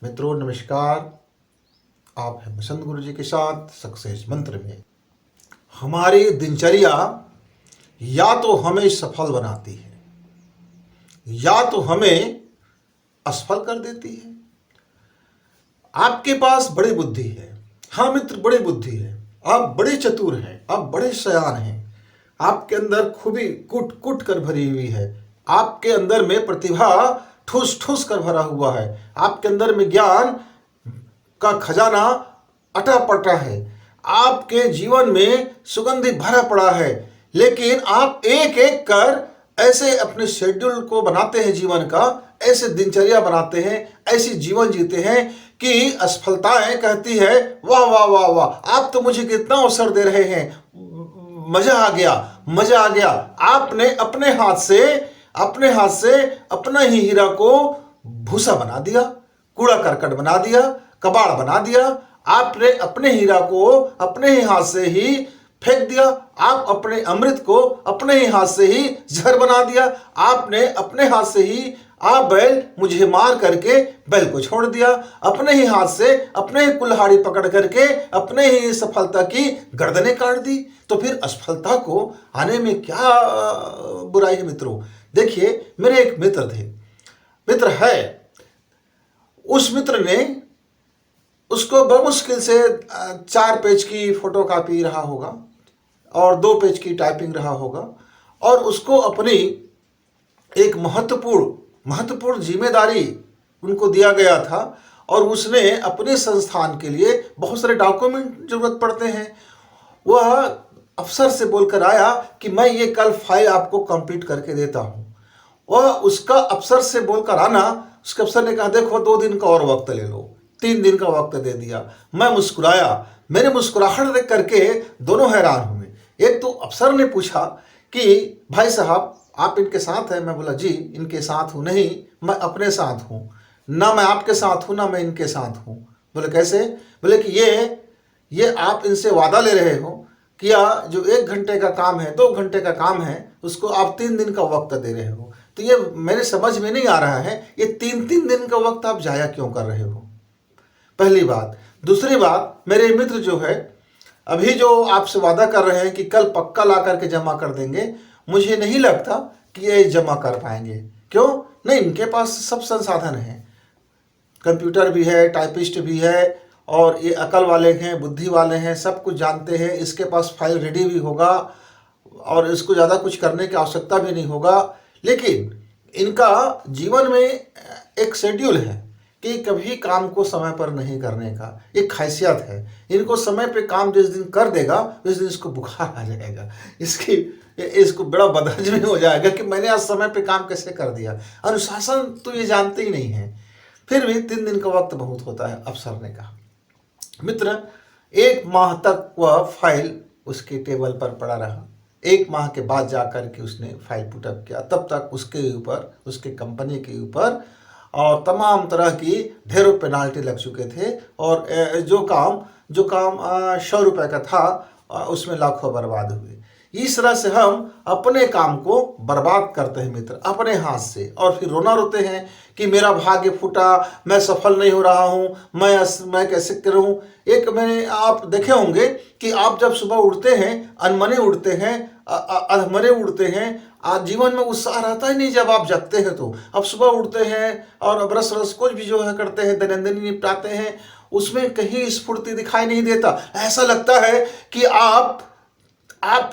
मित्रों नमस्कार। आप हैं बसंत गुरु जी के साथ सक्सेस मंत्र में। हमारी दिनचर्या या तो हमें सफल बनाती है या तो हमें असफल कर देती है। आपके पास बड़ी बुद्धि है। हाँ मित्र, बड़ी बुद्धि है। आप बड़े चतुर हैं, आप बड़े सयान हैं। आपके अंदर खूबी कुट कुट कर भरी हुई है। आपके अंदर में प्रतिभा ठूस ठूस कर भरा हुआ है। आपके अंदर में ज्ञान का खजाना अटा पटा है। आपके जीवन में सुगंधि भरा पड़ा है। लेकिन आप एक एक कर ऐसे अपने शेड्यूल को बनाते हैं, जीवन का ऐसे दिनचर्या बनाते हैं, ऐसी जीवन जीते हैं कि असफलताएं कहती है वाह वाह वाह वाह, आप तो मुझे कितना अवसर दे रहे हैं, मजा आ गया, मजा आ गया। आपने अपने हाथ से अपना ही हीरा को भूसा बना दिया, कूड़ा करकट बना दिया, कबाड़ बना दिया। आपने अपने हीरा को अपने ही हाथ से ही फेंक दिया। आप अपने अमृत को अपने ही हाथ से ही जहर बना दिया। आपने अपने हाथ से ही आप बैल मुझे मार करके बैल को छोड़ दिया। अपने ही हाथ से अपने ही कुल्हाड़ी पकड़ करके अपने ही सफलता की गर्दनें काट दी। तो फिर असफलता को आने में क्या बुराई है मित्रों। देखिए, मेरे एक मित्र है। उस मित्र ने उसको बमुश्किल से 4 पेज की फोटो कापी रहा होगा और 2 पेज की टाइपिंग रहा होगा, और उसको अपनी एक महत्वपूर्ण जिम्मेदारी उनको दिया गया था। और उसने अपने संस्थान के लिए बहुत सारे डॉक्यूमेंट जरूरत पड़ते हैं। वह अफसर से बोलकर आया कि मैं ये कल फाइल आपको कंप्लीट करके देता हूँ। वह उसका अफसर से बोलकर आना, उसके अफसर ने कहा देखो 2 दिन का और वक्त ले लो, 3 दिन का वक्त दे दिया। मैं मुस्कुराया। मेरे मुस्कुराहट देख करके दोनों हैरान हुए। एक तो अफसर ने पूछा कि भाई साहब आप इनके साथ हैं? मैं बोला जी इनके साथ हूँ। नहीं, मैं अपने साथ हूँ, ना मैं आपके साथ हूँ ना मैं इनके साथ हूँ। बोले कैसे? बोले कि ये आप इनसे वादा ले रहे हो कि जो 1 घंटे का काम है, 2 घंटे का काम है, उसको आप 3 दिन का वक्त दे रहे हो। तो ये मेरे समझ में नहीं आ रहा है, ये 3-3 दिन का वक्त आप जाया क्यों कर रहे हो? पहली बात। दूसरी बात, मेरे मित्र जो है अभी जो आपसे वादा कर रहे हैं कि कल पक्का ला करके जमा कर देंगे, मुझे नहीं लगता कि ये जमा कर पाएंगे। क्यों? नहीं, इनके पास सब संसाधन है, कंप्यूटर भी है, टाइपिस्ट भी है, और ये अकल वाले हैं, बुद्धि वाले हैं, सब कुछ जानते हैं। इसके पास फाइल रेडी भी होगा और इसको ज़्यादा कुछ करने की आवश्यकता भी नहीं होगा। लेकिन इनका जीवन में एक शेड्यूल है कि कभी काम को समय पर नहीं करने का एक खासियत है। इनको समय पे काम जिस दिन कर देगा उस दिन इसको बुखार आ जाएगा। इसको बड़ा बदहजमी हो जाएगा कि मैंने आज समय पे काम कैसे कर दिया। अनुशासन तो ये जानते ही नहीं है। फिर भी 3 दिन का वक्त बहुत होता है, अफसर ने कहा। मित्र, 1 माह तक वह फाइल उसके टेबल पर पड़ा रहा। 1 माह के बाद जाकर के उसने फाइल पुटअप किया। तब तक उसके ऊपर, उसके कंपनी के ऊपर और तमाम तरह की ढेरों पेनाल्टी लग चुके थे। और जो काम 100 रुपये का था, उसमें लाखों बर्बाद हुए। इस तरह से हम अपने काम को बर्बाद करते हैं मित्र, अपने हाथ से, और फिर रोना रोते हैं कि मेरा भाग्य फूटा, मैं सफल नहीं हो रहा हूँ, मैं कैसे करूँ। एक मैंने आप देखे होंगे कि आप जब सुबह उठते हैं, अनमने उठते हैं, अधमरे उठते हैं, आज जीवन में उत्साह रहता ही नहीं। जब आप जगते हैं तो अब सुबह उठते हैं और ब्रश रस कुछ भी जो है करते हैं, दैनंदिनी निपटाते हैं, उसमें कहीं स्फूर्ति दिखाई नहीं देता। ऐसा लगता है कि आप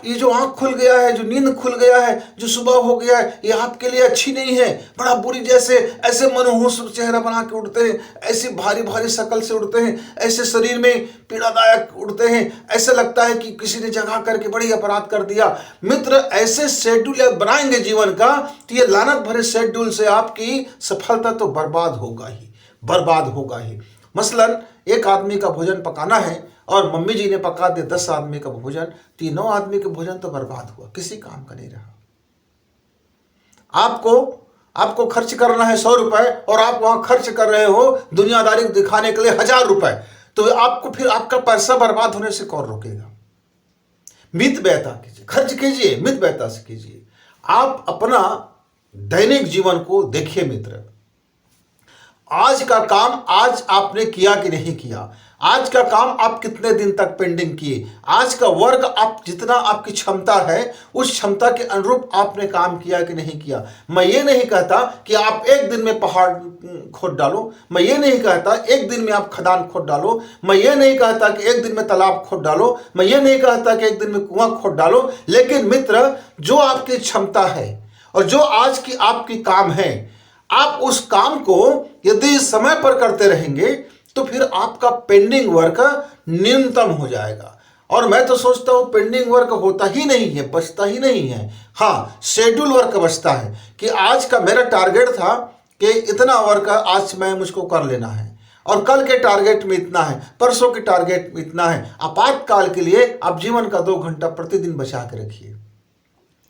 ये जो आंख खुल गया है, जो नींद खुल गया है, जो सुबह हो गया है, ये आपके लिए अच्छी नहीं है, बड़ा बुरी। जैसे ऐसे मनहूस चेहरा बना के उठते हैं, ऐसी भारी भारी शक्ल से उठते हैं, ऐसे शरीर में पीड़ादायक उठते हैं, ऐसा लगता है कि किसी ने जगा करके बड़ी अपराध कर दिया। मित्र, ऐसे शेड्यूल बनाएंगे जीवन का तो ये लानत भरे शेड्यूल से आपकी सफलता तो बर्बाद होगा ही, बर्बाद होगा ही। मसलन एक आदमी का भोजन पकाना है और मम्मी जी ने पका दिया 10 आदमी का भोजन, 9 आदमी का भोजन तो बर्बाद हुआ, किसी काम का नहीं रहा। आपको खर्च करना है 100 रुपए और आप वहां खर्च कर रहे हो दुनियादारी दिखाने के लिए 1000 रुपए, तो आपको फिर आपका पैसा बर्बाद होने से कौन रोकेगा? मित व्ययता कीजिए, खर्च कीजिए, मित व्ययता से कीजिए। आप अपना दैनिक जीवन को देखिए मित्र, आज का काम आज आपने किया कि नहीं किया, आज का काम आप कितने दिन तक पेंडिंग किए, आज का वर्क आप जितना आपकी क्षमता है उस क्षमता के अनुरूप आपने काम किया कि नहीं किया। मैं ये नहीं कहता कि आप एक दिन में पहाड़ खोद डालो, मैं ये नहीं कहता एक दिन में आप खदान खोद डालो, मैं ये नहीं कहता कि एक दिन में तालाब खोद डालो, मैं ये नहीं कहता कि एक दिन में कुआं खोद डालो। लेकिन मित्र, जो आपकी क्षमता है और जो आज की आपकी काम है, आप उस काम को यदि समय पर करते रहेंगे तो फिर आपका पेंडिंग वर्क न्यूनतम हो जाएगा। और मैं तो सोचता हूं पेंडिंग वर्क होता ही नहीं है, बचता ही नहीं है। हाँ, शेड्यूल वर्क बचता है कि आज का मेरा टारगेट था कि इतना वर्क आज मुझको कर लेना है, और कल के टारगेट में इतना है, परसों के टारगेट में इतना है। आपातकाल के लिए आप जीवन का 2 घंटा प्रतिदिन बचा के रखिए।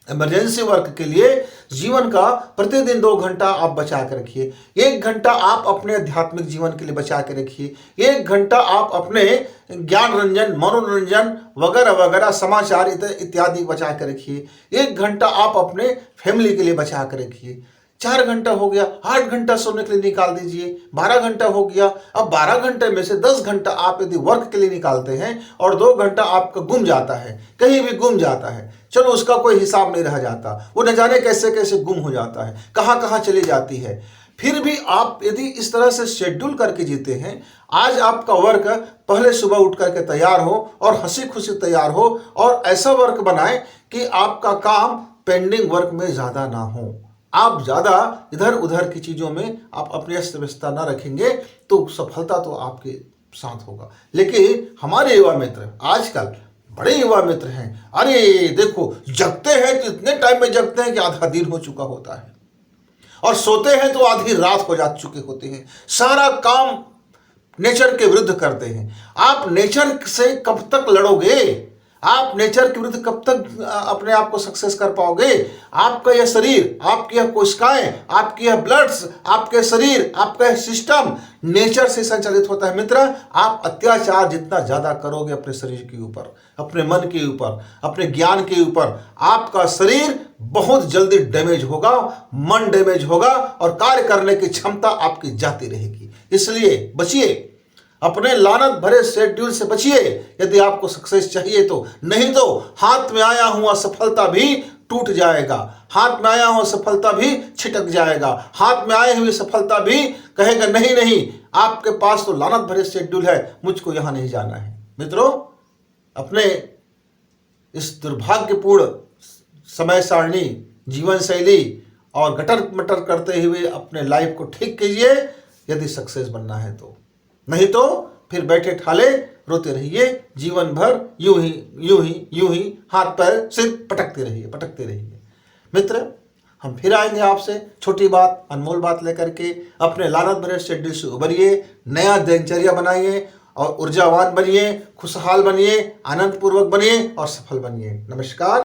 इमरजेंसी वर्क के लिए जीवन का प्रतिदिन 2 घंटा आप बचा के रखिए। 1 घंटा आप अपने आध्यात्मिक जीवन के लिए बचा के रखिए। 1 घंटा आप अपने ज्ञान रंजन, मनोरंजन वगैरह वगैरह समाचार इत्यादि बचा के रखिए। 1 घंटा आप अपने फैमिली के लिए बचा के रखिए। 4 घंटा हो गया, 8 घंटा सोने के लिए निकाल दीजिए। 12 घंटा हो गया। अब 12 घंटे में से 10 घंटा आप यदि वर्क के लिए निकालते हैं और 2 घंटा आपका गुम जाता है, कहीं भी गुम जाता है, चलो उसका कोई हिसाब नहीं रह जाता, वो न जाने कैसे कैसे गुम हो जाता है, कहाँ कहाँ चली जाती है। फिर भी आप यदि इस तरह से शेड्यूल करके जीते हैं, आज आपका वर्क पहले सुबह उठ करके तैयार हो और हंसी खुशी तैयार हो, और ऐसा वर्क बनाए कि आपका काम पेंडिंग वर्क में ज़्यादा ना हो। आप ज़्यादा इधर उधर की चीज़ों में आप अपनी अस्त व्यस्तता ना रखेंगे तो सफलता तो आपके साथ होगा। लेकिन हमारे युवा मित्र आजकल बड़े युवा मित्र हैं, अरे देखो जगते हैं तो इतने टाइम में जगते हैं कि आधा दिन हो चुका होता है, और सोते हैं तो आधी रात हो जा चुके होते हैं। सारा काम नेचर के विरुद्ध करते हैं। आप नेचर से कब तक लड़ोगे? आप नेचर के विरुद्ध कब तक अपने आप को सक्सेस कर पाओगे? आपका यह शरीर, आपकी यह कोशिकाएं, आपकी यह ब्लड्स, आपके शरीर, आपका यह सिस्टम नेचर से संचालित होता है। मित्र, आप अत्याचार जितना ज्यादा करोगे अपने शरीर के ऊपर, अपने मन के ऊपर, अपने ज्ञान के ऊपर, आपका शरीर बहुत जल्दी डैमेज होगा, मन डैमेज होगा और कार्य करने की क्षमता आपकी जाती रहेगी। इसलिए बचिए, अपने लानत भरे शेड्यूल से बचिए यदि आपको सक्सेस चाहिए तो। नहीं तो हाथ में आया हुआ सफलता भी टूट जाएगा, हाथ में आया हुआ सफलता भी छिटक जाएगा, हाथ में आई हुई सफलता भी कहेगा नहीं नहीं, आपके पास तो लानत भरे शेड्यूल है, मुझको यहां नहीं जाना है। मित्रों, अपने इस दुर्भाग्यपूर्ण समय सारणी, जीवन शैली और गटर मटर करते हुए अपने लाइफ को ठीक कीजिए यदि सक्सेस बनना है तो। नहीं तो फिर बैठे ठाले रोते रहिए जीवन भर, यूं ही हाथ पैर सिर पटकते रहिए। मित्र, हम फिर आएंगे आपसे छोटी बात, अनमोल बात लेकर के। अपने लानत भरे शेड्यूल से उबरिए, नया दिनचर्या बनाइए और ऊर्जावान बनिए, खुशहाल बनिए, आनंद पूर्वक बनिए और सफल बनिए। नमस्कार।